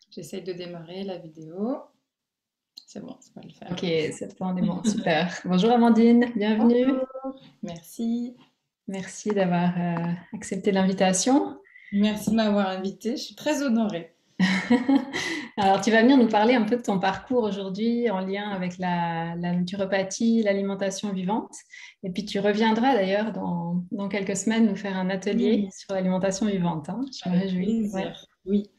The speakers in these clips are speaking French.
J'essaye de démarrer la vidéo. C'est bon, ça va le faire. Ok, cette fois on est bon, super. Bonjour Amandine, bienvenue. Bonjour. Merci. Merci d'avoir accepté l'invitation. Merci de m'avoir invitée. Je suis très honorée. Alors, tu vas venir nous parler un peu de ton parcours aujourd'hui en lien avec la naturopathie, l'alimentation vivante. Et puis, tu reviendras d'ailleurs dans quelques semaines nous faire un atelier Oui, sur l'alimentation vivante, hein. Je me avec réjouis. Ouais. plaisir. Oui.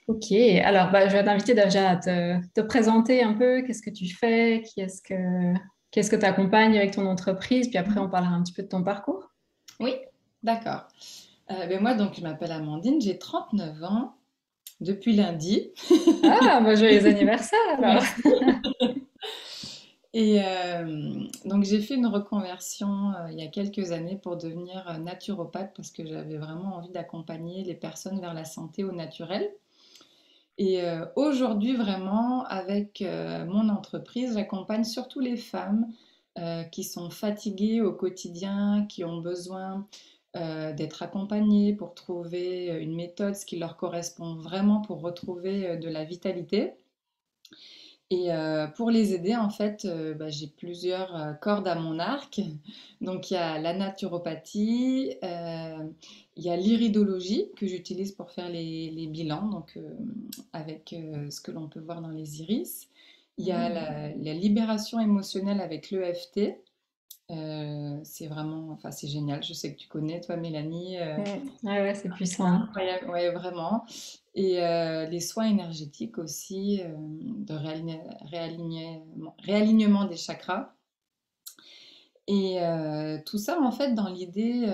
Ok, alors bah, je vais t'inviter déjà à te présenter un peu. Qu'est-ce que tu fais? Qu'est-ce que tu accompagnes avec ton entreprise? Puis après, on parlera un petit peu de ton parcours. Oui, d'accord. Moi, donc, je m'appelle Amandine, j'ai 39 ans depuis lundi. Ah, bah, joyeux anniversaire alors! Merci. Et donc, j'ai fait une reconversion il y a quelques années pour devenir naturopathe parce que j'avais vraiment envie d'accompagner les personnes vers la santé au naturel. Et aujourd'hui, vraiment, avec mon entreprise, j'accompagne surtout les femmes qui sont fatiguées au quotidien, qui ont besoin d'être accompagnées pour trouver une méthode, ce qui leur correspond vraiment pour retrouver de la vitalité. Et pour les aider, en fait, j'ai plusieurs cordes à mon arc. Donc, il y a la naturopathie, il y a l'iridologie que j'utilise pour faire les bilans, donc avec ce que l'on peut voir dans les iris. Il y a Mhm. la libération émotionnelle avec l'EFT. C'est vraiment, enfin, c'est génial. Je sais que tu connais, toi, Mélanie. Ouais, ouais, c'est puissant. Incroyable, ouais, vraiment. Et les soins énergétiques aussi, de réalignement des chakras. Et tout ça, en fait, dans l'idée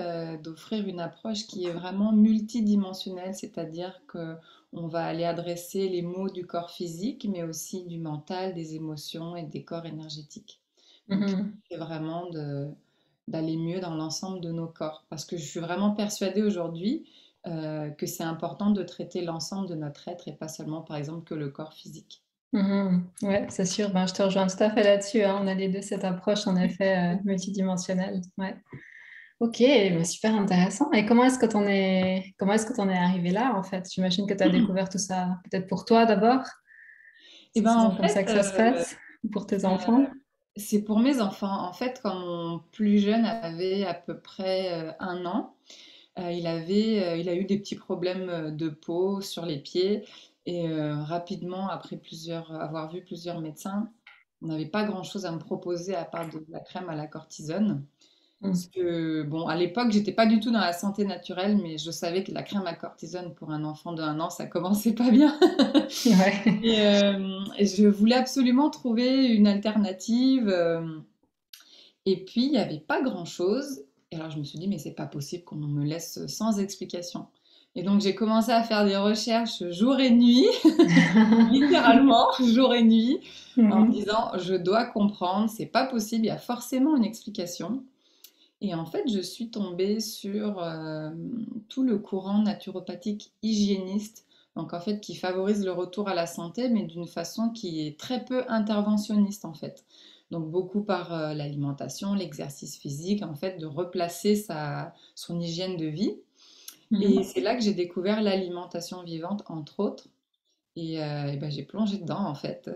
d'offrir une approche qui est vraiment multidimensionnelle, c'est-à-dire que on va aller adresser les maux du corps physique, mais aussi du mental, des émotions et des corps énergétiques. Donc, Mhm. c'est vraiment d'aller mieux dans l'ensemble de nos corps. Parce que je suis vraiment persuadée aujourd'hui que c'est important de traiter l'ensemble de notre être et pas seulement, par exemple, que le corps physique. Mhm. Ouais, c'est sûr. Ben, je te rejoins tout à fait là-dessus, hein. On a les deux cette approche, en effet, multidimensionnelle. Ouais. Ok, ben, super intéressant. Et comment est-ce que t'en es arrivé là, en fait? J'imagine que tu as découvert tout ça peut-être pour toi d'abord. Et C'est ben en souvent comme fait, ça que ça se passe. Ou pour tes enfants. c'est pour mes enfants. En fait, quand mon plus jeune avait à peu près 1 an, il a eu des petits problèmes de peau sur les pieds. Et rapidement, après avoir vu plusieurs médecins, on n'avait pas grand-chose à me proposer à part de la crème à la cortisone. Parce Mhm. que, bon, à l'époque, j'étais pas du tout dans la santé naturelle, mais je savais que la crème à cortisone pour un enfant de 1 an, ça commençait pas bien. Ouais. Et je voulais absolument trouver une alternative. Et puis, il n'y avait pas grand-chose. Et alors, je me suis dit, mais c'est pas possible qu'on me laisse sans explication. Et donc, j'ai commencé à faire des recherches jour et nuit, littéralement jour et nuit, en me Mhm. disant, je dois comprendre, c'est pas possible, il y a forcément une explication. Et en fait, je suis tombée sur tout le courant naturopathique hygiéniste, donc en fait qui favorise le retour à la santé, mais d'une façon qui est très peu interventionniste en fait. Donc beaucoup par l'alimentation, l'exercice physique, en fait de replacer son hygiène de vie. Et Mhm. c'est là que j'ai découvert l'alimentation vivante, entre autres. Et ben, j'ai plongé dedans en fait.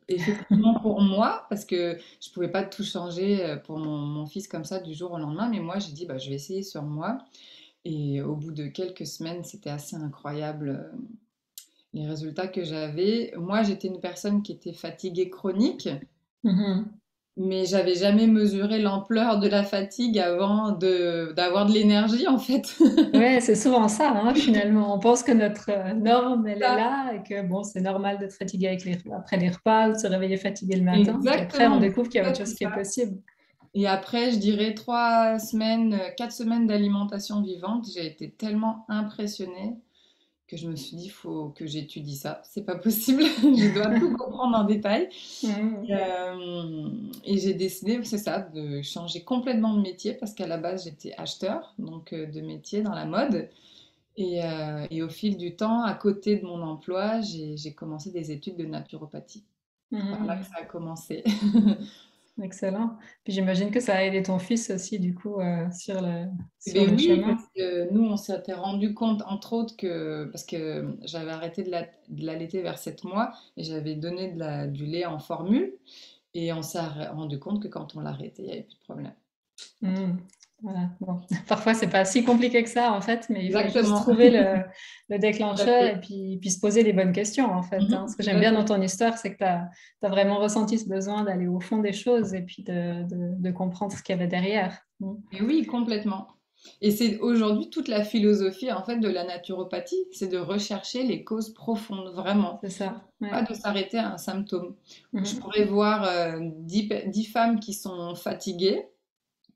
Effectivement pour moi, parce que je pouvais pas tout changer pour mon fils comme ça du jour au lendemain, mais moi j'ai dit bah, je vais essayer sur moi. Et au bout de quelques semaines, c'était assez incroyable les résultats que j'avais. Moi j'étais une personne qui était fatiguée chronique, Mhm. mais j'avais jamais mesuré l'ampleur de la fatigue avant d'avoir de l'énergie en fait. Ouais, c'est souvent ça, hein, finalement. On pense que notre norme, elle est Ça, là et que bon, c'est normal d'être fatigué après les repas ou de se réveiller fatigué le matin. Puis après, on exactement, mais découvre c'est qu'il y a autre chose exactement qui est ça. possible. Et après, je dirais 3 semaines, 4 semaines d'alimentation vivante, j'ai été tellement impressionnée que je me suis dit, il faut que j'étudie ça. C'est pas possible, je dois tout comprendre en détail. Mhm. Et j'ai décidé, c'est ça, de changer complètement de métier parce qu'à la base, j'étais acheteur, donc de métier dans la mode. Et au fil du temps, à côté de mon emploi, j'ai commencé des études de naturopathie. C'est par là que Mhm. ça a commencé. Excellent. Puis j'imagine que ça a aidé ton fils aussi, du coup, Eh sur bien le oui, chemin. parce que nous, on s'était rendu compte, entre autres, parce que j'avais arrêté de l'allaiter vers 7 mois et j'avais donné du lait en formule. Et on s'est rendu compte que quand on l'arrêtait, il n'y avait plus de problème. Hmm. Voilà. Bon. Parfois, c'est pas si compliqué que ça, en fait, mais il faut juste Exactement, trouver le tout à déclencheur fait. et puis se poser les bonnes questions, en fait, hein. Ce que Tout j'aime à bien dans fait. ton histoire, c'est que tu as vraiment ressenti ce besoin d'aller au fond des choses et puis de comprendre ce qu'il y avait derrière. Hmm. Et oui, complètement. Et c'est aujourd'hui toute la philosophie en fait de la naturopathie, c'est de rechercher les causes profondes, vraiment. C'est ça. Ouais. Pas de s'arrêter à un symptôme. Je Mhm. pourrais voir 10 femmes qui sont fatiguées,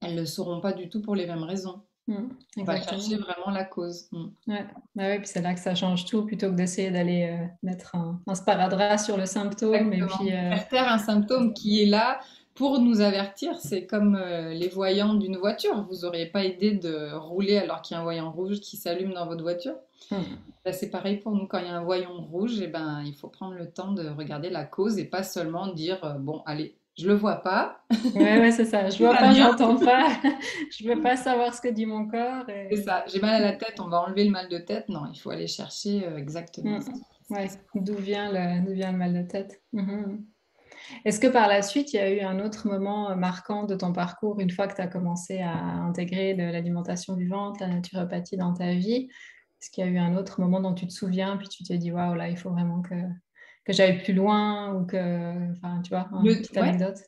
elles ne le sauront pas du tout pour les mêmes raisons. Hmm. On va chercher Exactement. vraiment la cause. Mm. Ouais. Bah ouais, puis c'est là que ça change tout, plutôt que d'essayer d'aller mettre un sparadrap sur le symptôme et puis Exactement. Faire taire un symptôme qui est là pour nous avertir, c'est comme les voyants d'une voiture. Vous n'auriez pas idée de rouler alors qu'il y a un voyant rouge qui s'allume dans votre voiture. hmm. Ben, c'est pareil pour nous, quand il y a un voyant rouge, eh ben, il faut prendre le temps de regarder la cause et pas seulement dire bon, allez, je le vois pas, Ouais, ouais, c'est ça. Je tout vois va pas, bien, j'entends pas. Je veux pas savoir ce que dit mon corps. c'est ça. J'ai mal à la Ouais. tête, on va enlever le mal de tête. Non, il faut aller chercher exactement Mm. ce qui Ouais. se passe. D'où vient le mal de tête? Mhm. Est-ce que par la suite, il y a eu un autre moment marquant de ton parcours, une fois que tu as commencé à intégrer l'alimentation vivante, la naturopathie dans ta vie? Est-ce qu'il y a eu un autre moment dont tu te souviens, puis tu te dis, waouh, là, il faut vraiment que j'aille plus loin, ou enfin, tu vois, une petite Ouais. anecdote?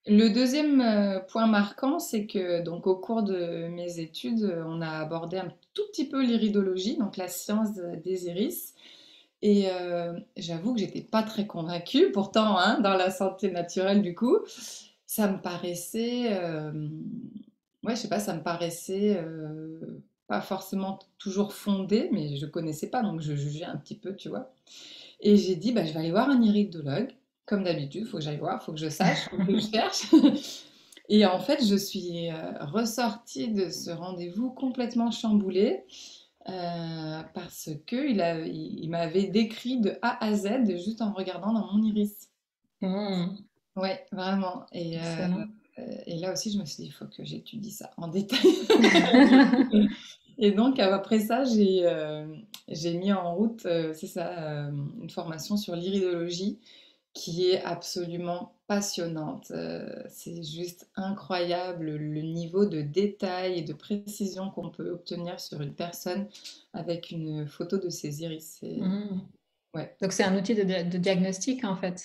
Le deuxième point marquant, c'est que donc au cours de mes études, on a abordé un tout petit peu l'iridologie, donc la science des iris. Et j'avoue que j'étais pas très convaincue. Pourtant, hein, dans la santé naturelle, du coup, ça me paraissait, ouais, je sais pas, ça me paraissait pas forcément toujours fondé, mais je connaissais pas, donc je jugeais un petit peu, tu vois. Et j'ai dit, bah, je vais aller voir un iridologue. Comme d'habitude, il faut que j'aille voir, il faut que je sache, il faut que je cherche. Et en fait, je suis ressortie de ce rendez-vous complètement chamboulée parce que il m'avait décrit de A à Z juste en regardant dans mon iris. Hmm. Ouais, vraiment. Excellent. Et là aussi, je me suis dit, il faut que j'étudie ça en détail. Et donc, après ça, j'ai mis en route, c'est ça, une formation sur l'iridologie qui est absolument passionnante. C'est juste incroyable le niveau de détail et de précision qu'on peut obtenir sur une personne avec une photo de ses iris. Hmm. Ouais. Donc, c'est un outil de diagnostic, en fait.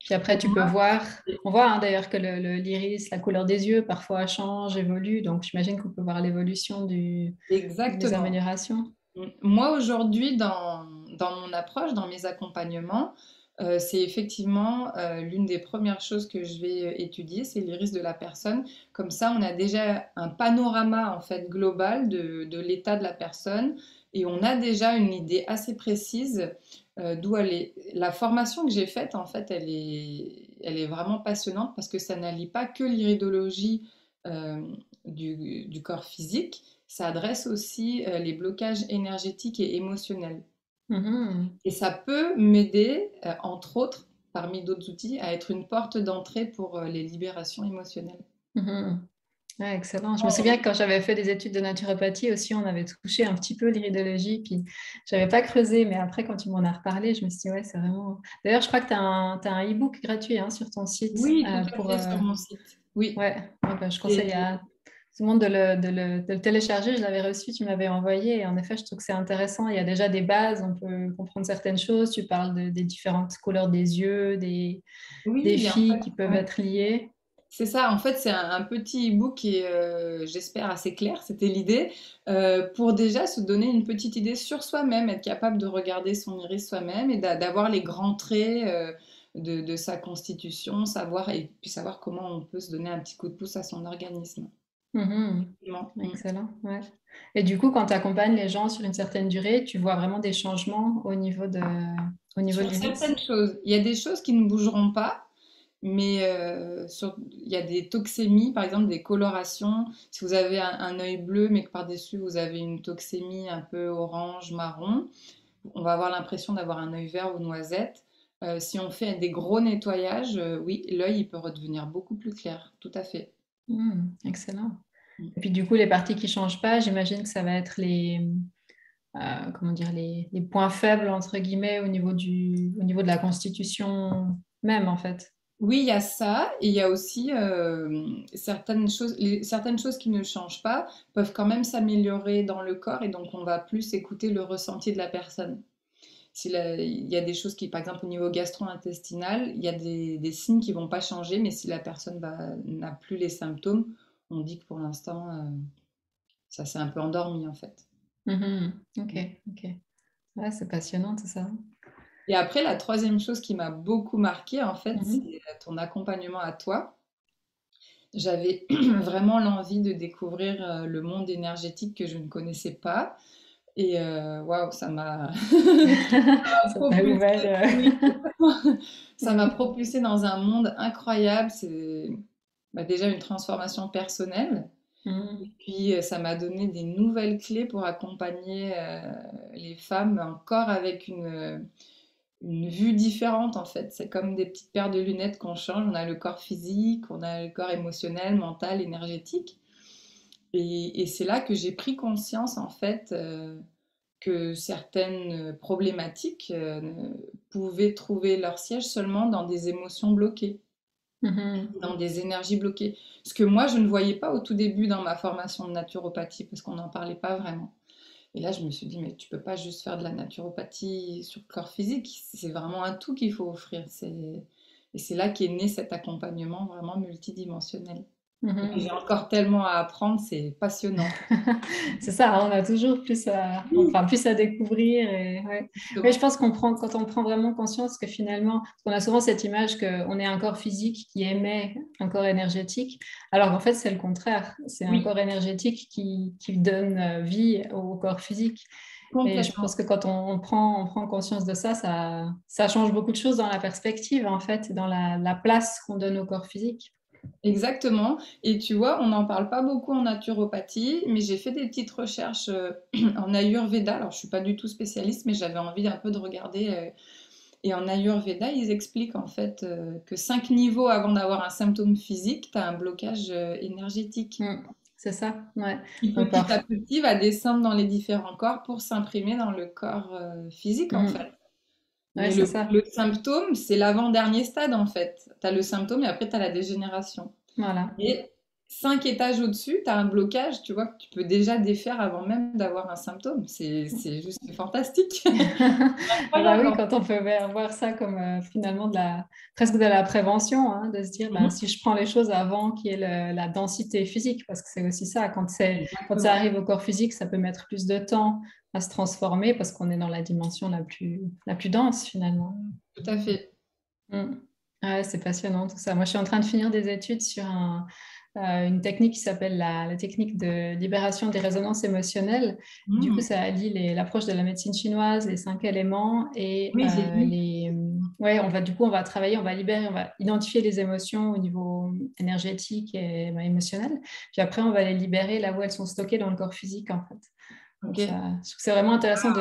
Puis après, Pour tu peux moi, voir, c'est on voit hein, d'ailleurs que l'iris, la couleur des yeux, parfois change, évolue. Donc, j'imagine qu'on peut voir l'évolution des exactement. améliorations. Moi, aujourd'hui, dans mon approche, dans mes accompagnements, c'est effectivement l'une des premières choses que je vais étudier, c'est l'iris de la personne. Comme ça, on a déjà un panorama en fait global de l'état de la personne et on a déjà une idée assez précise d'où elle est. La formation que j'ai faite, en fait, elle est vraiment passionnante parce que ça n'allie pas que l'iridologie euh, du corps physique, ça adresse aussi les blocages énergétiques et émotionnels. Mhm. Et ça peut m'aider, entre autres, parmi d'autres outils, à être une porte d'entrée pour les libérations émotionnelles. Mhm. Ouais, excellent. Je me souviens que quand j'avais fait des études de naturopathie aussi, on avait touché un petit peu l'iridologie, puis j'avais pas creusé, mais après, quand tu m'en as reparlé, je me suis dit, ouais, c'est vraiment. D'ailleurs, je crois que t'as un e-book gratuit hein, sur ton site Oui, tout à pour. fait, sur mon site. Oui, Ouais, ouais, bah, je conseille c'est à tout le monde de le télécharger. Je l'avais reçu, tu m'avais envoyé, et en effet, je trouve que c'est intéressant. Il y a déjà des bases, on peut comprendre certaines choses. Tu parles des différentes couleurs des yeux, des oui, en filles fait, qui peuvent ouais. être liées. C'est ça, en fait, c'est un petit e-book qui est, j'espère, assez clair, c'était l'idée, pour déjà se donner une petite idée sur soi-même, être capable de regarder son iris soi-même et d'avoir les grands traits de sa constitution, savoir, et puis savoir comment on peut se donner un petit coup de pouce à son organisme. Mhm. Effectivement. Mm. Excellent, ouais. Et du coup, quand tu accompagnes les gens sur une certaine durée, tu vois vraiment des changements au niveau de Sur l'iris. certaines choses, il y a des choses qui ne bougeront pas, mais il y a des toxémies, par exemple des colorations. Si vous avez un œil bleu, mais que par-dessus vous avez une toxémie un peu orange, marron, on va avoir l'impression d'avoir un œil vert ou noisette. Si on fait des gros nettoyages, oui, l'œil il peut redevenir beaucoup plus clair, tout à fait. Excellent. Mm. Et puis du coup, les parties qui changent pas, j'imagine que ça va être comment dire, les points faibles, entre guillemets, au niveau de la constitution même, en fait. Oui, il y a ça, et il y a aussi certaines choses, certaines choses qui ne changent pas peuvent quand même s'améliorer dans le corps, et donc on va plus écouter le ressenti de la personne. Il y a des choses qui, par exemple, au niveau gastro-intestinal, il y a des signes qui vont pas changer, mais si la personne n'a plus les symptômes, on dit que pour l'instant, ça s'est un peu endormi en fait. Ok, ok. Ouais, c'est passionnant tout ça. Et après, la troisième chose qui m'a beaucoup marquée, en fait, c'est Mhm. ton accompagnement à toi. J'avais vraiment l'envie de découvrir le monde énergétique que je ne connaissais pas. Et waouh, ça m'a Ça t'a propulsée, ouvert. oui, ça m'a Mhm. propulsée dans un monde incroyable. C'est déjà une transformation personnelle. Mhm. Puis ça m'a donné des nouvelles clés pour accompagner les femmes encore avec une vue différente en fait. C'est comme des petites paires de lunettes qu'on change. On a le corps physique, on a le corps émotionnel, mental, énergétique. Et c'est là que j'ai pris conscience en fait que certaines problématiques pouvaient trouver leur siège seulement dans des émotions bloquées, Mhm. dans des énergies bloquées. Ce que moi je ne voyais pas au tout début dans ma formation de naturopathie parce qu'on n'en parlait pas vraiment. Et là, je me suis dit, mais tu peux pas juste faire de la naturopathie sur le corps physique, c'est vraiment un tout qu'il faut offrir. Et c'est là qu'est né cet accompagnement vraiment multidimensionnel. Et j'ai Mhm. encore tellement à apprendre, c'est passionnant. C'est ça, on a toujours Oui, plus à découvrir. Ouais. Mais je exactement. pense quand on prend vraiment conscience que finalement, parce qu'on a souvent cette image qu'on est un corps physique qui émet un corps énergétique, alors qu'en fait, c'est le contraire. C'est un Oui, corps énergétique qui donne vie au corps physique. Et je pense complètement. que quand on prend conscience de ça, ça change beaucoup de choses dans la perspective, en fait, et dans la place qu'on donne au corps physique. Exactement. Et tu vois, on n'en parle pas beaucoup en naturopathie, mais j'ai fait des petites recherches en Ayurveda. Alors, je suis pas du tout spécialiste, mais j'avais envie un peu de regarder. Et en Ayurveda, ils expliquent en fait que 5 niveaux avant d'avoir un symptôme physique, tu as un blocage énergétique C'est ça, ouais. qui Donc, petit à petit va descendre dans les différents corps pour s'imprimer dans le corps physique en fait. ouais, Mais c'est ça. le symptôme, c'est l'avant-dernier stade en fait. Tu as le symptôme et après tu as la dégénération. Voilà. Et 5 étages au-dessus, tu as un blocage, tu vois, que tu peux déjà défaire avant même d'avoir un symptôme. C'est juste fantastique. Ah bah Incroyable. oui, quand on peut voir ça comme finalement presque de la prévention, hein, de se dire ben, Mhm. si je prends les choses avant qu'il y ait la densité physique, parce que c'est aussi ça, quand ça Exactement. arrive au corps physique, ça peut mettre plus de temps à se transformer parce qu'on est dans la dimension la plus dense finalement. Tout à fait. Mm. Ouais, c'est passionnant tout ça. Moi, je suis en train de finir des études sur une technique qui s'appelle la technique de libération des résonances émotionnelles. Du coup, Mhm. ça allie l'approche de la médecine chinoise, les 5 éléments et Oui, j'ai vu. ouais, on va travailler, on va libérer, on va identifier les émotions au niveau énergétique et émotionnel. Puis après, on va les libérer là où elles sont stockées dans le corps physique, en fait. Ok. Donc ça, je trouve que c'est vraiment intéressant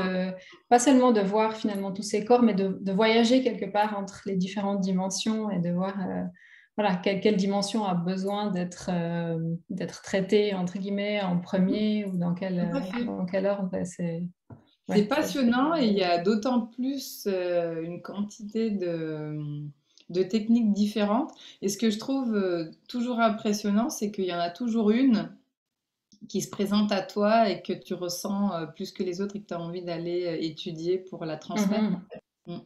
pas seulement de voir finalement tous ces corps, mais de voyager quelque part entre les différentes dimensions et de voir voilà, quelle dimension a besoin d'être traitée, entre guillemets, en Mhm. premier ou Tout à fait. dans quel ordre. C'est Ouais, passionnant et il y a d'autant plus une quantité de techniques différentes. Et ce que je trouve toujours impressionnant, c'est qu'il y en a toujours une qui se présente à toi et que tu ressens plus que les autres et que tu as envie d'aller étudier pour la transmettre. Mhm. Mm.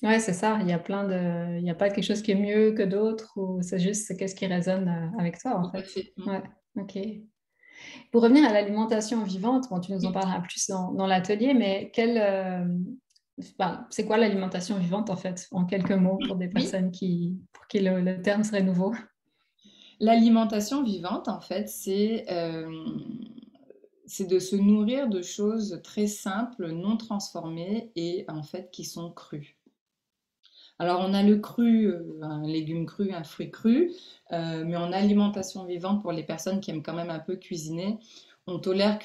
Ouais, c'est ça. Il n'y a pas quelque chose qui est mieux que d'autres ou c'est juste qu'est-ce qui résonne avec toi, en Tout à fait. fait. Mm. Ouais, ok. Pour revenir à l'alimentation vivante, bon, tu nous en Oui. parleras plus dans l'atelier, mais c'est quoi l'alimentation vivante en fait, en quelques mots pour des Oui. personnes pour qui le terme serait nouveau? L'alimentation vivante, en fait, c'est de se nourrir de choses très simples, non transformées et en fait qui sont crues. Alors, on a le cru, un légume cru, un fruit cru, mais en alimentation vivante, pour les personnes qui aiment quand même un peu cuisiner, on tolère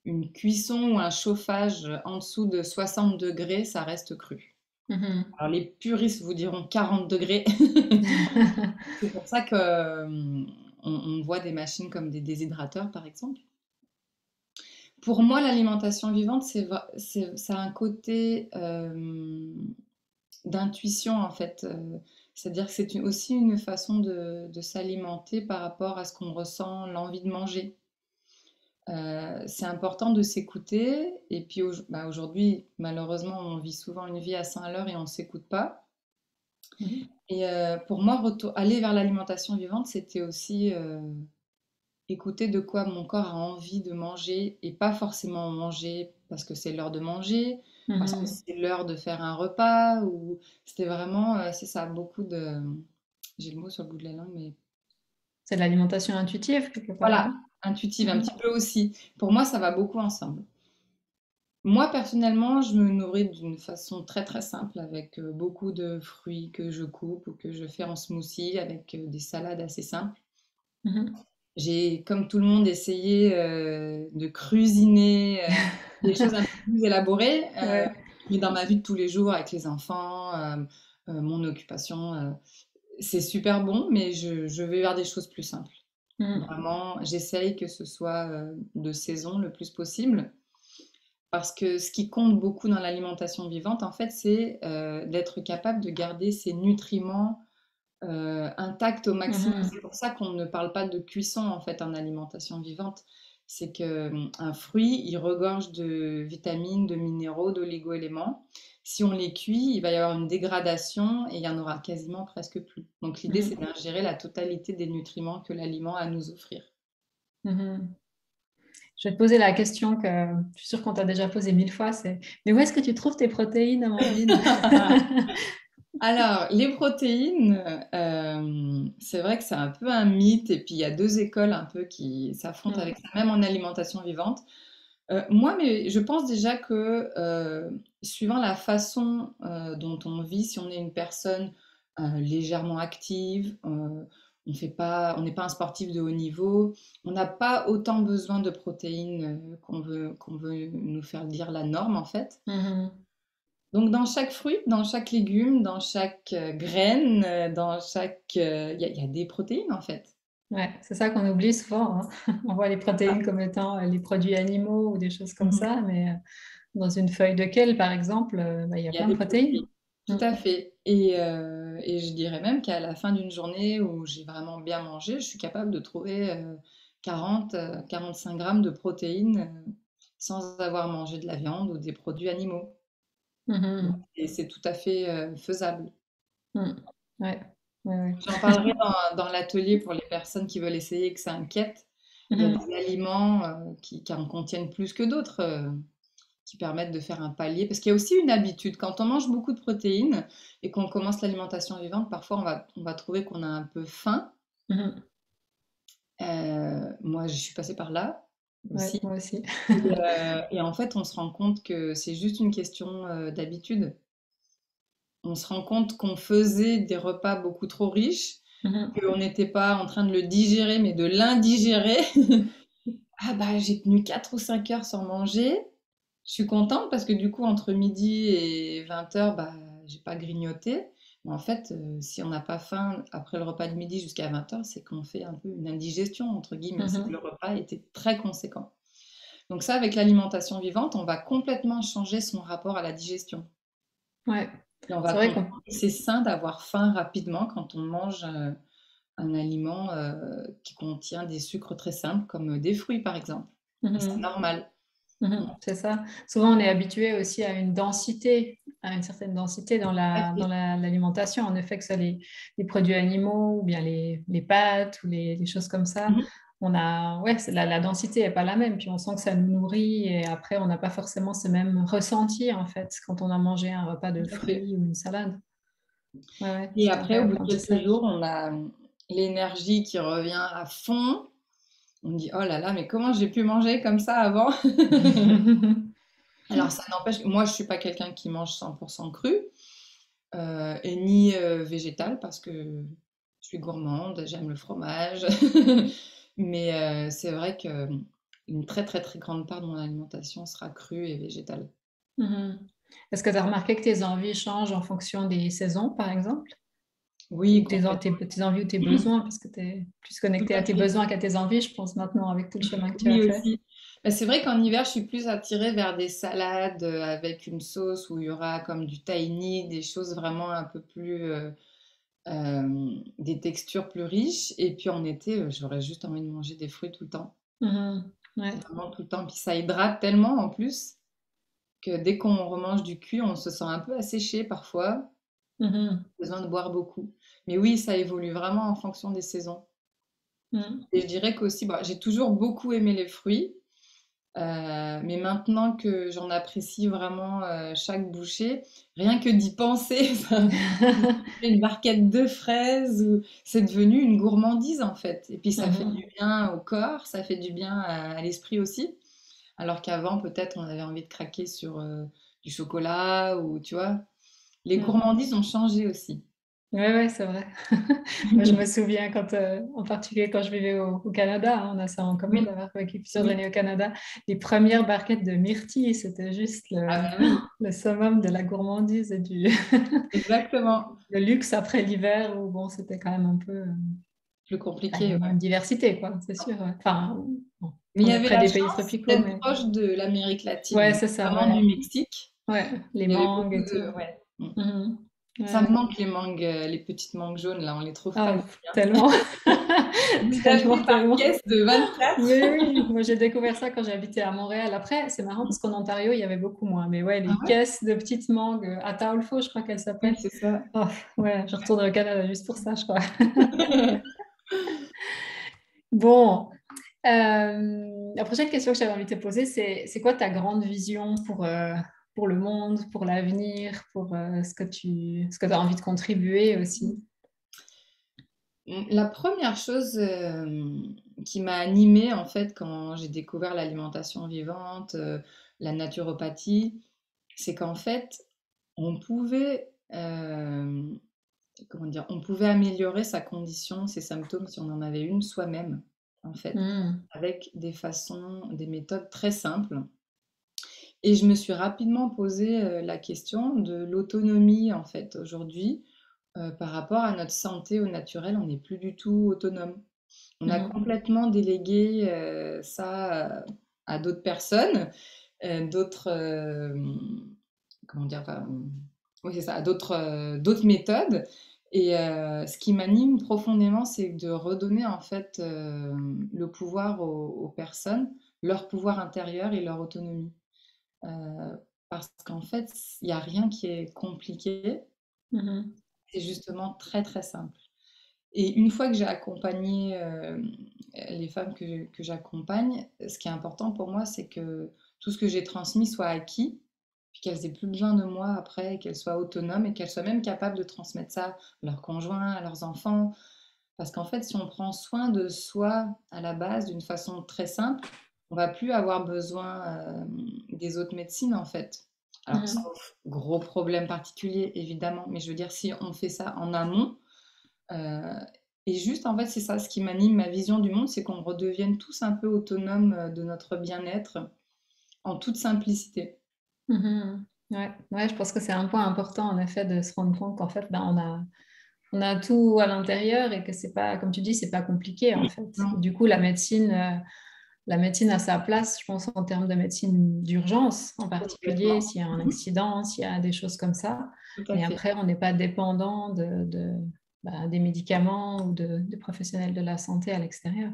une cuisson ou un chauffage en dessous de 60 degrés, ça reste cru. Mhm. Alors, les puristes vous diront 40 degrés. C'est pour ça que, on voit des machines comme des déshydrateurs, par exemple. Pour moi, l'alimentation vivante, ça a un côté d'intuition, en fait. C'est-à-dire que c'est aussi une façon de s'alimenter par rapport à ce qu'on ressent, l'envie de manger. C'est important de s'écouter. Et puis bah, aujourd'hui, malheureusement, on vit souvent une vie à 100 à l'heure et on ne s'écoute pas. Mhm. Et pour moi, aller vers l'alimentation vivante, c'était aussi écouter de quoi mon corps a envie de manger et pas forcément manger parce que c'est l'heure de manger, parce que Mhm. c'est l'heure de faire un repas, ou c'était vraiment, c'est ça, beaucoup de... J'ai le mot sur le bout de la langue, mais C'est de l'alimentation intuitive quelque part, voilà, non? intuitive un Mhm. petit peu aussi. Pour moi, ça va beaucoup ensemble. Moi, personnellement, je me nourris d'une façon très très simple avec beaucoup de fruits que je coupe ou que je fais en smoothie avec des salades assez simples. Mhm. J'ai, comme tout le monde, essayé de cuisiner des choses un peu plus élaborées, Ouais. mais dans ma vie de tous les jours, avec les enfants, mon occupation, c'est super bon, mais je vais vers des choses plus simples. Mhm. Vraiment, j'essaye que ce soit de saison le plus possible, parce que ce qui compte beaucoup dans l'alimentation vivante, en fait, c'est d'être capable de garder ses nutriments intacte au maximum. Mhm. C'est pour ça qu'on ne parle pas de cuisson en fait en alimentation vivante. C'est que un fruit, il regorge de vitamines, de minéraux, d'oligo-éléments. Si on les cuit, il va y avoir une dégradation et il y en aura quasiment presque plus. Donc l'idée, c'est Mhm. d'ingérer la totalité des nutriments que l'aliment a à nous offrir. Mhm. Je vais te poser la question que je suis sûre qu'on t'a déjà posée 1000 fois, c'est mais où est-ce que tu trouves tes protéines, Amandine? Alors, les protéines, c'est vrai que c'est un peu un mythe, et puis il y a deux écoles un peu qui s'affrontent avec Mhm. ça, même en alimentation vivante. Moi, mais je pense déjà que suivant la façon dont on vit, si on est une personne légèrement active, on n'est pas un sportif de haut niveau, on n'a pas autant besoin de protéines qu'on veut nous faire dire la norme en fait. Mhm. Donc dans chaque fruit, dans chaque légume, dans chaque graine, dans chaque, il y a des protéines en fait. Ouais, c'est ça qu'on oublie souvent, hein. On voit les protéines comme étant les produits animaux ou des choses comme Mhm. ça, mais dans une feuille de kale, par exemple, bah, il y a Il y a plein de des protéines. protéines, tout Mm. à fait. Et je dirais même qu'à la fin d'une journée où j'ai vraiment bien mangé, je suis capable de trouver 40, 45 grammes de protéines sans avoir mangé de la viande ou des produits animaux. Donc, Mhm. et c'est tout à fait faisable. Mm. Ouais. Ouais, ouais. J'en parlerai dans l'atelier pour les personnes qui veulent essayer et que ça inquiète. Il y a Mhm. des aliments qui en contiennent plus que d'autres. Qui permettent de faire un palier. Parce qu'il y a aussi une habitude. Quand on mange beaucoup de protéines et qu'on commence l'alimentation vivante, parfois on va trouver qu'on a un peu faim. Mhm. Moi, je suis passée par là Ouais, aussi. moi aussi. Et en fait, on se rend compte que c'est juste une question d'habitude. On se rend compte qu'on faisait des repas beaucoup trop riches, Mhm. qu'on n'était pas en train de le digérer, mais de l'indigérer. Ah bah, j'ai tenu 4 ou 5 heures sans manger. Je suis contente parce que du coup, entre midi et 20 heures, bah, j'ai pas grignoté. Mais en fait, si on n'a pas faim après le repas de midi jusqu'à 20 heures, c'est qu'on fait un peu une indigestion, entre guillemets. C'est que le Mhm. repas était très conséquent. Donc ça, avec l'alimentation vivante, on va complètement changer son rapport à la digestion. Ouais, Et on va c'est vrai comprendre qu'on que c'est sain d'avoir faim rapidement quand on mange un aliment qui contient des sucres très simples, comme des fruits, par exemple. Et c'est Mhm. normal. Mhm. C'est ça. Souvent, on est habitué aussi à une densité, à une certaine densité dans l'alimentation. En effet, que ce soit les produits animaux ou bien les pâtes ou les choses comme ça. Mhm. On a, ouais, la densité n'est pas la même. Puis on sent que ça nous nourrit et après, on n'a pas forcément ce même ressenti en fait quand on a mangé un repas de Tout à fait. fruits ou une salade. Ouais, ouais, Et c'est un après, vrai au bout de quelques apprentissage. jours, on a l'énergie qui revient à fond. On dit, oh là là, mais comment j'ai pu manger comme ça avant? Alors, ça n'empêche, moi, je suis pas quelqu'un qui mange 100% cru. et ni végétale parce que je suis gourmande, j'aime le fromage. Mais c'est vrai que une très très très grande part de mon alimentation sera crue et végétale. Mhm. Est-ce que tu as remarqué que tes envies changent en fonction des saisons, par exemple? Oui, Ou complètement. tes envies ou tes besoins, parce que tu es plus Tout connecté à à tes fait. besoins qu'à tes envies, je pense, maintenant, avec tout le chemin que tu as Oui fait. aussi. Bah, c'est vrai qu'en hiver, je suis plus attirée vers des salades avec une sauce où il y aura comme du tahini, des choses vraiment un peu plus, des textures plus riches. Et puis en été, j'aurais juste envie de manger des fruits tout le temps. Mhm. Ouais. Vraiment tout le temps. Puis ça hydrate tellement en plus que dès qu'on remange du cuit, on se sent un peu asséché parfois, Mhm. besoin de boire beaucoup. Mais oui, ça évolue vraiment en fonction des saisons. Mhm. Et je dirais qu'aussi, bah, j'ai toujours beaucoup aimé les fruits. Mais maintenant que j'en apprécie vraiment chaque bouchée, rien que d'y penser, ça me fait une barquette de fraises, ou c'est devenu une gourmandise en fait. Et puis ça fait du Mhm. bien au corps, ça fait du bien à l'esprit aussi. Alors qu'avant, peut-être, on avait envie de craquer sur du chocolat ou tu vois. Les Mhm. gourmandises ont changé aussi. Ouais, ouais, c'est vrai. Moi, je me souviens quand, en particulier quand je vivais au Canada, hein, on a ça en commun Oui, d'avoir vécu plusieurs oui. années au Canada, les premières barquettes de myrtilles, c'était juste Ah bah oui, le summum de la gourmandise et du exactement. le luxe après l'hiver où bon, c'était quand même un peu, Plus il y compliqué, a moins ouais. de diversité, quoi, c'est sûr. Ouais. Enfin, bon, Mais il on y est avait près la des pays chance tropicaux, d'être mais proche de l'Amérique latine, ouais, donc c'est ça, vraiment ouais. du Mexique. Ouais, les Il y avait mangues beaucoup et tout. de... Ouais. Mm. Mhm. Ça Ouais. me manque les mangues, les petites mangues jaunes, là, on les trouve pas Ah, ici, hein. tellement, On les tellement, achetait par tellement. caisse de 24. Oui, oui, moi j'ai découvert ça quand j'habitais à Montréal. Après, c'est marrant parce qu'en Ontario, il y avait beaucoup moins. Mais ouais, Ah les ouais? caisses de petites mangues à Taulfo, je crois qu'elles Oui, s'appellent. c'est ça. Oh, ouais, je retournerai au Canada juste pour ça, je crois. Bon, la prochaine question que j'avais envie de te poser, c'est quoi ta grande vision pour le monde, pour l'avenir, pour ce que tu as envie de contribuer aussi? La première chose qui m'a animée, en fait, quand j'ai découvert l'alimentation vivante, la naturopathie, c'est qu'en fait, on pouvait, comment dire? On pouvait améliorer sa condition, ses symptômes, si on en avait une, soi-même, en fait, Hmm. avec des façons, des méthodes très simples. Et je me suis rapidement posé, la question de l'autonomie, en fait. Aujourd'hui, par rapport à notre santé au naturel, on n'est plus du tout autonome. On a Mhm. complètement délégué, ça, à d'autres personnes, d'autres, comment dire? Enfin, oui, c'est ça, à d'autres méthodes. Et ce qui m'anime profondément, c'est de redonner en fait, le pouvoir aux personnes, leur pouvoir intérieur et leur autonomie. Parce qu'en fait, il y a rien qui est compliqué, Mhm. c'est justement très, très simple. Et une fois que j'ai accompagné, les femmes que j'accompagne, ce qui est important pour moi, c'est que tout ce que j'ai transmis soit acquis, puis qu'elles aient plus besoin de moi après, qu'elles soient autonomes et qu'elles soient même capables de transmettre ça à leurs conjoints, à leurs enfants. Parce qu'en fait, si on prend soin de soi à la base d'une façon très simple, on va plus avoir besoin, des autres médecines, en fait. Alors, Mhm. sauf gros problème particulier, évidemment, mais je veux dire, si on fait ça en amont, Heu et juste, en fait, c'est ça, ce qui m'anime, ma vision du monde, c'est qu'on redevienne tous un peu autonomes, de notre bien-être, en toute simplicité. Mhm. Ouais, ouais, je pense que c'est un point important en effet de se rendre compte qu'en fait, ben, on a tout à l'intérieur et que c'est pas, comme tu dis, c'est pas compliqué en fait. Et Non, du coup, la médecine a sa place, je pense, en termes de médecine d'urgence, en particulier complètement. s'il y a un Mmh. accident, s'il y a des choses comme ça. Tout à Mais fait. après, on n'est pas dépendant ben, des médicaments ou des professionnels de la santé à l'extérieur.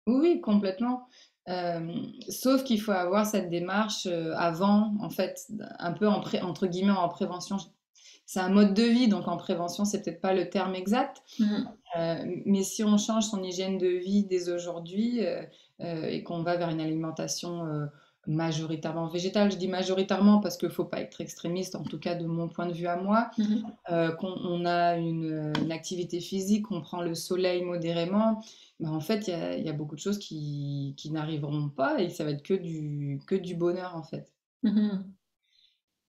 Oui, oui, complètement. Sauf qu'il faut avoir cette démarche, avant, en fait, un peu entre guillemets, «en prévention». C'est un mode de vie, donc en prévention, c'est peut-être pas le terme exact. Mhm. Mais si on change son hygiène de vie dès aujourd'hui, et qu'on va vers une alimentation, majoritairement végétale, je dis majoritairement parce qu'il ne faut pas être extrémiste, en tout cas de mon point de vue à moi, Mhm. qu'on on a une activité physique, qu'on prend le soleil modérément, bah, en fait, il y a beaucoup de choses qui n'arriveront pas et ça va être que du bonheur, en fait. Mhm.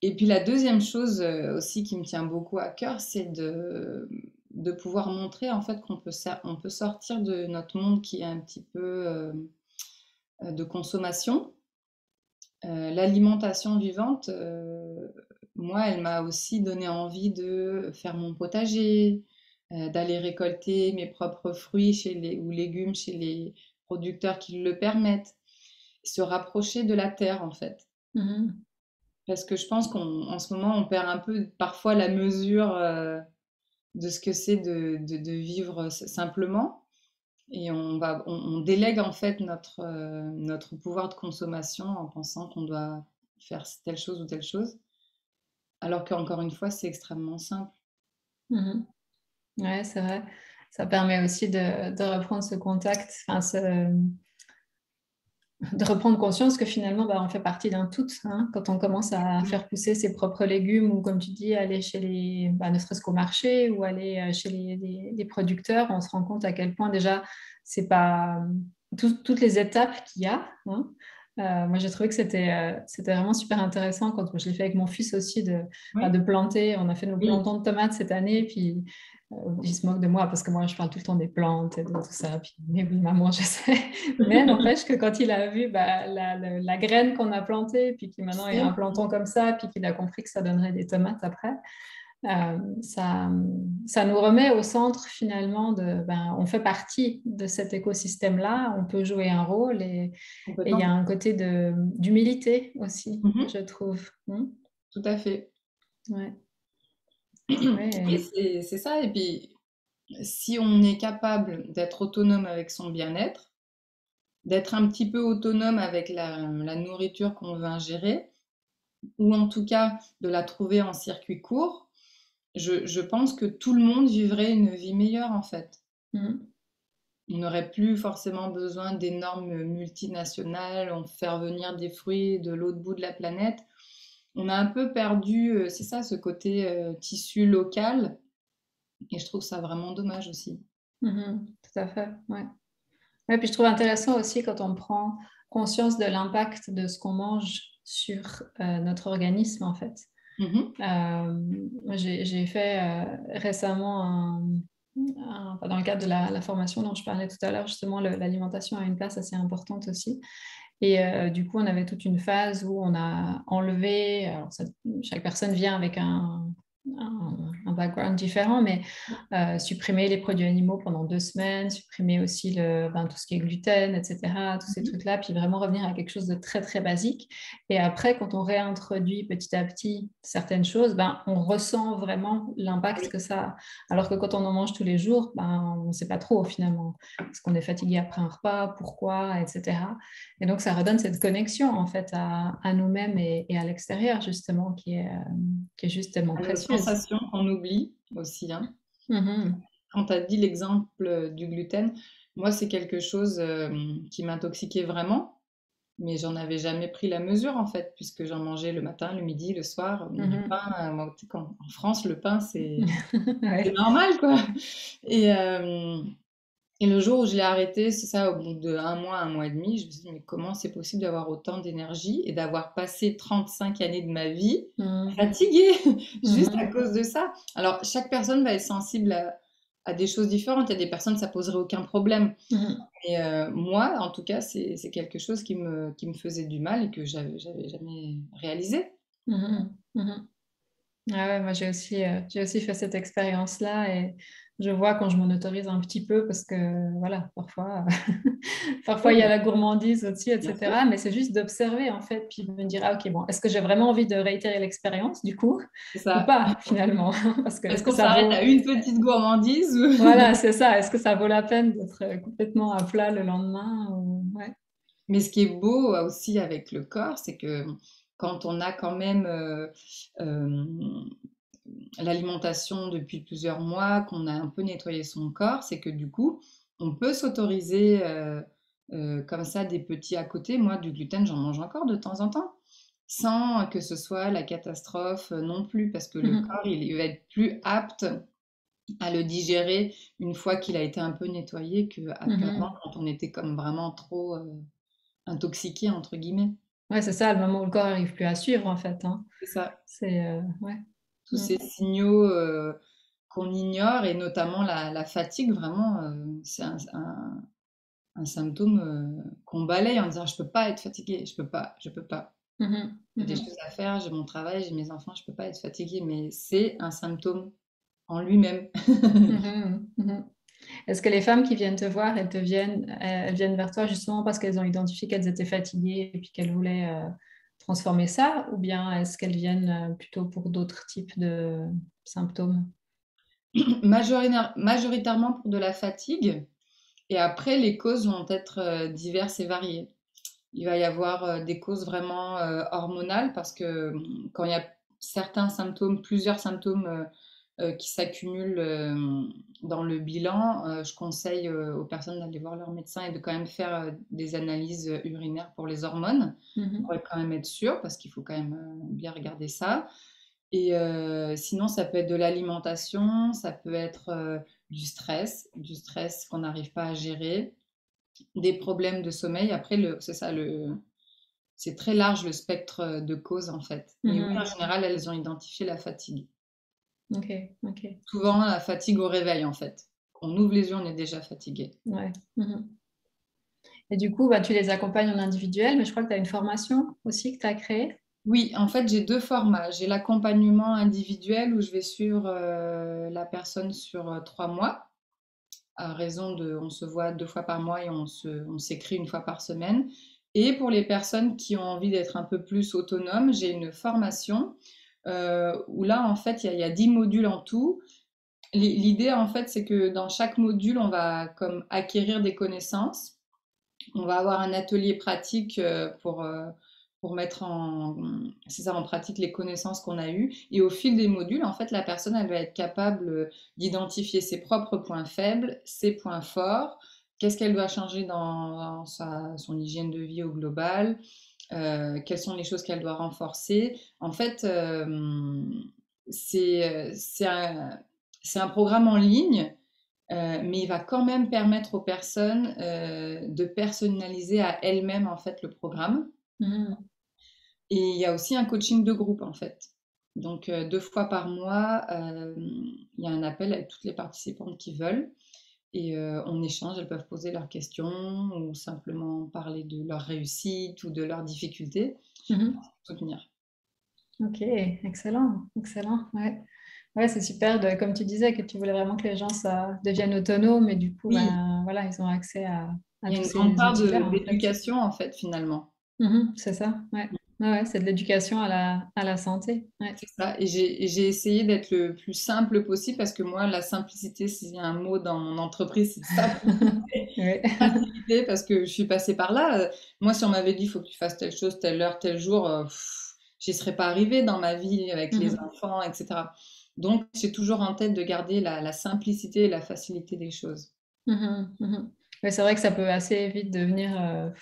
Et puis la deuxième chose aussi qui me tient beaucoup à cœur, c'est de pouvoir montrer en fait on peut sortir de notre monde qui est un petit peu de consommation. L'alimentation vivante, moi, elle m'a aussi donné envie de faire mon potager, d'aller récolter mes propres fruits ou légumes chez les producteurs qui le permettent, se rapprocher de la terre en fait. Mhm. Parce que je pense qu'en ce moment, on perd un peu parfois la mesure de ce que c'est de vivre simplement. Et on délègue en fait notre pouvoir de consommation en pensant qu'on doit faire telle chose ou telle chose. Alors qu'encore une fois, c'est extrêmement simple. Mhm. Ouais, c'est vrai. Ça permet aussi de reprendre ce contact, enfin, de reprendre conscience que finalement, bah, on fait partie d'un tout, hein. Quand on commence à faire pousser ses propres légumes ou, comme tu dis, aller chez bah, ne serait-ce qu'au marché ou aller chez les producteurs, on se rend compte à quel point déjà, c'est pas toutes les étapes qu'il y a, hein. Moi, j'ai trouvé que c'était vraiment super intéressant quand je l'ai fait avec mon fils aussi bah, Oui, de planter. On a fait nos oui, plantons de tomates cette année, puis il se moque de moi parce que moi, je parle tout le temps des plantes et de tout ça. Puis, mais oui, maman, je sais. Mais n'empêche que quand il a vu bah, la graine qu'on a plantée, puis qu'il maintenant il y a un c'est planton comme ça, puis qu'il a compris que ça donnerait des tomates après, euh, ça, ça nous remet au centre finalement ben, on fait partie de cet écosystème-là, on peut jouer un rôle et il y a complètement. un côté d'humilité aussi, Mhm, je trouve. tout à fait. Ouais. Et Ouais. c'est ça. Et puis, si on est capable d'être autonome avec son bien-être, d'être un petit peu autonome avec la nourriture qu'on veut ingérer, ou en tout cas de la trouver en circuit court, je pense que tout le monde vivrait une vie meilleure en fait. Mm. On n'aurait plus forcément besoin d'énormes multinationales, on faire venir des fruits de l'autre bout de la planète. On a un peu perdu, c'est ça, ce côté tissu local, et je trouve ça vraiment dommage aussi. Mhm. Tout à fait. Ouais. Ouais, puis je trouve intéressant aussi quand on prend conscience de l'impact de ce qu'on mange sur notre organisme, en fait. Mhm. Moi, j'ai fait récemment, enfin, dans le cadre de la formation dont je parlais tout à l'heure, justement, l'alimentation a une place assez importante aussi. Et du coup, on avait toute une phase où on a enlevé, alors chaque personne vient avec un background différent, mais supprimer les produits animaux pendant 2 semaines, supprimer aussi ben, tout ce qui est gluten, etc., tous ces Mhm. trucs-là, puis vraiment revenir à quelque chose de très, très basique. Et après, quand on réintroduit petit à petit certaines choses, ben, on ressent vraiment l'impact Oui. que ça a. Alors que quand on en mange tous les jours, ben, on ne sait pas trop finalement. Est-ce qu'on est fatigué après un repas, pourquoi, etc. Et donc, ça redonne cette connexion en fait à nous-mêmes et à l'extérieur, justement, qui est juste tellement À nos précieuse. sensations qu'on oublie aussi, hein. Mhm. Quand tu as dit l'exemple du gluten, moi, c'est quelque chose qui m'intoxiquait vraiment, mais j'en avais jamais pris la mesure en fait, puisque j'en mangeais le matin, le midi, le soir, du pain. Mhm. Moi, tu sais, en France, le pain, c'est Ouais. normal, quoi. Et, euh, et le jour où je l'ai arrêté, c'est ça, au bout de un mois et demi, je me suis dit, mais comment c'est possible d'avoir autant d'énergie et d'avoir passé 35 années de ma vie Mhm. fatiguée juste à Mhm. cause de ça? Alors, chaque personne va être sensible à des choses différentes. Il y a des personnes, ça poserait aucun problème. Mhm. Et moi, en tout cas, c'est quelque chose qui me faisait du mal et que j'avais jamais réalisé. Mhm. Mhm. Ah ouais, moi j'ai aussi fait cette expérience-là et je vois quand je m'en autorise un petit peu parce que voilà, parfois, parfois Oui, il y a bien la gourmandise aussi, bien sûr. etc. Mais c'est juste d'observer en fait, puis de me dire, ah ok, bon, est-ce que j'ai vraiment envie de réitérer l'expérience du coup C'est ou ça. pas finalement? Parce que est-ce Est-ce que qu'on ça s'arrête vaut, à une petite gourmandise voilà, c'est ça, est-ce que ça vaut la peine d'être complètement à plat le lendemain Ouais. Mais ce qui est beau aussi avec le corps, c'est que quand on a quand même euh, l'alimentation depuis plusieurs mois, qu'on a un peu nettoyé son corps, c'est que du coup, on peut s'autoriser comme ça des petits à côté. Moi, du gluten, j'en mange encore de temps en temps, sans que ce soit la catastrophe non plus, parce que le Mhm. corps, il va être plus apte à le digérer une fois qu'il a été un peu nettoyé qu'avant, Mhm. quand on était comme vraiment trop intoxiqué, entre guillemets. Ouais, c'est ça, le moment où le corps n'arrive plus à suivre, en fait, hein. C'est ça. C'est, ouais. Tous Mm. ces signaux qu'on ignore et notamment la fatigue, vraiment, c'est un symptôme qu'on balaye en disant je peux pas être fatiguée, je peux pas. Mhm. J'ai des Mhm. choses à faire, j'ai mon travail, j'ai mes enfants, je peux pas être fatiguée, mais c'est un symptôme en lui-même. Mhm. Mhm. Est-ce que les femmes qui viennent te voir, elles viennent vers toi justement parce qu'elles ont identifié qu'elles étaient fatiguées et puis qu'elles voulaient transformer ça, ou bien est-ce qu'elles viennent plutôt pour d'autres types de symptômes? Majoritairement pour de la fatigue, et après les causes vont être diverses et variées. Il va y avoir des causes vraiment hormonales parce que quand il y a certains symptômes, plusieurs symptômes qui s'accumulent dans le bilan, je conseille aux personnes d'aller voir leur médecin et de quand même faire des analyses urinaires pour les hormones, Mhm. pour quand même être sûr, parce qu'il faut quand même bien regarder ça. Et sinon, ça peut être de l'alimentation, ça peut être du stress qu'on n'arrive pas à gérer, des problèmes de sommeil. Après, c'est ça, c'est très large le spectre de causes en fait. Mais oui, en Mhm. général, elles ont identifié la fatigue. Ok, ok, Souvent, la fatigue au réveil en fait. On ouvre les yeux, on est déjà fatigué. ouais. Mhm. Et du coup, bah, tu les accompagnes en individuel, mais je crois que tu as une formation aussi que tu as créée. Oui, en fait, j'ai deux formats. J'ai l'accompagnement individuel où je vais suivre la personne sur 3 mois, à raison de, on se voit 2 fois par mois et on s'écrit une fois par semaine. Et pour les personnes qui ont envie d'être un peu plus autonomes, j'ai une formation où là, en fait, il y a 10 modules en tout. L'idée, en fait, c'est que dans chaque module, on va comme acquérir des connaissances. On va avoir un atelier pratique pour mettre c'est ça, en pratique les connaissances qu'on a eues. Et au fil des modules, en fait, la personne, elle va être capable d'identifier ses propres points faibles, ses points forts, qu'est-ce qu'elle doit changer dans son hygiène de vie au global, quelles sont les choses qu'elle doit renforcer. En fait, c'est un programme en ligne, mais il va quand même permettre aux personnes de personnaliser à elles-mêmes en fait le programme. Mhm. Et il y a aussi un coaching de groupe en fait. Donc 2 fois par mois, il y a un appel avec toutes les participantes qui veulent. Et on échange, elles peuvent poser leurs questions ou simplement parler de leur réussite ou de leurs difficultés, Mhm. soutenir. Ok, excellent, excellent. Ouais, ouais, c'est super, comme tu disais, que tu voulais vraiment que les gens deviennent autonomes et du coup, Oui, ben, voilà, ils ont accès à il y a tous une grande ces part outils-là, en fait. d'éducation en fait finalement. Mhm, c'est ça, ouais. Ouais, ouais, c'est de l'éducation à la santé. Ouais. C'est ça. Et j'ai essayé d'être le plus simple possible parce que moi, la simplicité, s'il y a un mot dans mon entreprise, c'est simplicité. Ouais. Facilité parce que je suis passée par là. Moi, si on m'avait dit, il faut que tu fasses telle chose, telle heure, tel jour, j'y serais pas arrivée dans ma vie avec les Mhm, enfants, etc. Donc, j'ai toujours en tête de garder la simplicité et la facilité des choses. mhm, mhm. Ouais, c'est vrai que ça peut assez vite devenir,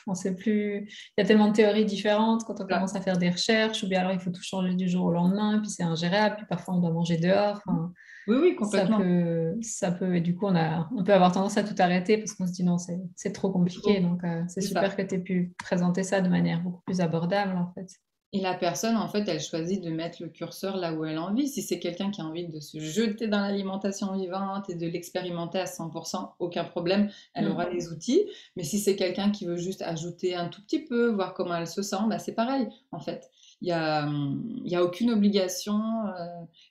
on sait plus, il y a tellement de théories différentes quand on Voilà. commence à faire des recherches, ou bien alors il faut tout changer du jour au lendemain, puis c'est ingérable, puis parfois on doit manger dehors. Enfin, Oui, oui, complètement. et du coup on peut avoir tendance à tout arrêter parce qu'on se dit non, c'est trop C'est compliqué. trop. Donc c'est C'est ça. super que tu aies pu présenter ça de manière beaucoup plus abordable en fait. Et la personne, en fait, elle choisit de mettre le curseur là où elle a envie. Si c'est quelqu'un qui a envie de se jeter dans l'alimentation vivante et de l'expérimenter à 100%, aucun problème, elle aura Mm. les outils. Mais si c'est quelqu'un qui veut juste ajouter un tout petit peu, voir comment elle se sent, bah, c'est pareil, en fait. Il y a aucune obligation.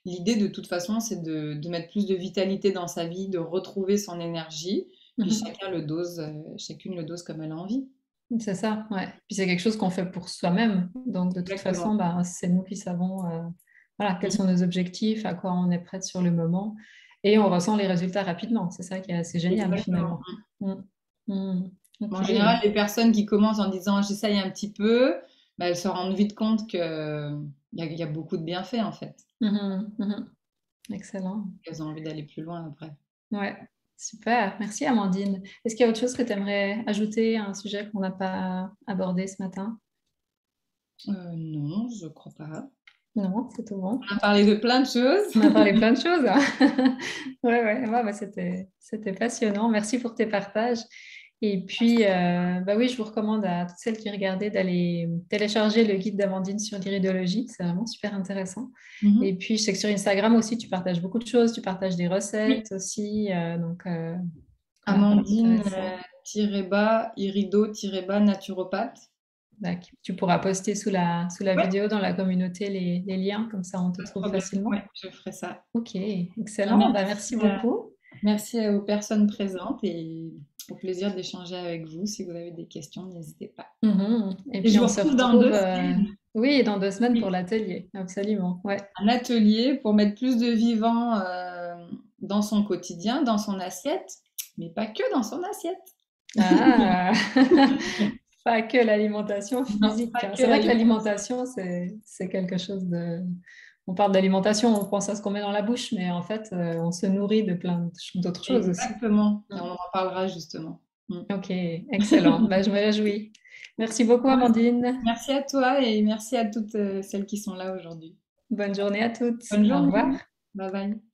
L'idée, de toute façon, c'est de mettre plus de vitalité dans sa vie, de retrouver son énergie. Puis Mhm. chacune le dose comme elle a envie. C'est ça, ouais. Puis c'est quelque chose qu'on fait pour soi-même. Donc de toute façon, Exactement. bah, c'est nous qui savons voilà, quels sont nos objectifs, à quoi on est prête sur le moment. Et on ressent les résultats rapidement. C'est ça qui est assez génial Exactement. finalement. Mm. Mm. Bon, Ok. en général, les personnes qui commencent en disant j'essaye un petit peu, bah, elles se rendent vite compte il y a beaucoup de bienfaits en fait. Mhm. Mhm. Excellent. Elles ont envie d'aller plus loin après. Ouais. Super. Merci Amandine. Est-ce qu'il y a autre chose que tu aimerais ajouter à un sujet qu'on n'a pas abordé ce matin? Non, je crois pas. Non, c'est tout bon. On a parlé de plein de choses. On a parlé plein de choses, hein. Ouais, ouais, ouais, bah, c'était passionnant. Merci pour tes partages. Et puis, bah oui, je vous recommande à toutes celles qui regardaient d'aller télécharger le guide d'Amandine sur l'iridologie. C'est vraiment super intéressant. Mhm. Et puis, je sais que sur Instagram aussi, tu partages beaucoup de choses. Tu partages des Oui, recettes aussi. Donc, voilà, ça Amandine, m'intéresse. tiré bas, irido, tiré bas, naturopathe. Tu pourras poster sous la Ouais, vidéo dans la communauté les liens, comme ça on te pas de trouve problème. Ouais, facilement. je ferai ça. Ok, Bah, excellent. Bah, merci, merci beaucoup. merci aux personnes présentes et au plaisir d'échanger avec vous. Si vous avez des questions, n'hésitez pas. Mhm. Et Et je puis vous on se retrouve dans retrouve, 2 semaines. oui, dans 2 semaines pour Oui, l'atelier. Absolument. Ouais. un atelier pour mettre plus de vivant dans son quotidien, dans son assiette, mais pas que dans son assiette. Ah, pas que l'alimentation Non, physique, pas hein. que C'est vrai que l'alimentation. l'alimentation, c'est quelque chose de... On parle d'alimentation, on pense à ce qu'on met dans la bouche, mais en fait, on se nourrit de d'autres choses aussi. Exactement. Et Mm. on en parlera justement. Mm. Ok, excellent. Bah, je me réjouis. Merci beaucoup, Ouais. Amandine. Merci à toi et merci à toutes celles qui sont là aujourd'hui. Bonne journée à toutes. Bonne Au journée. revoir. Bye bye.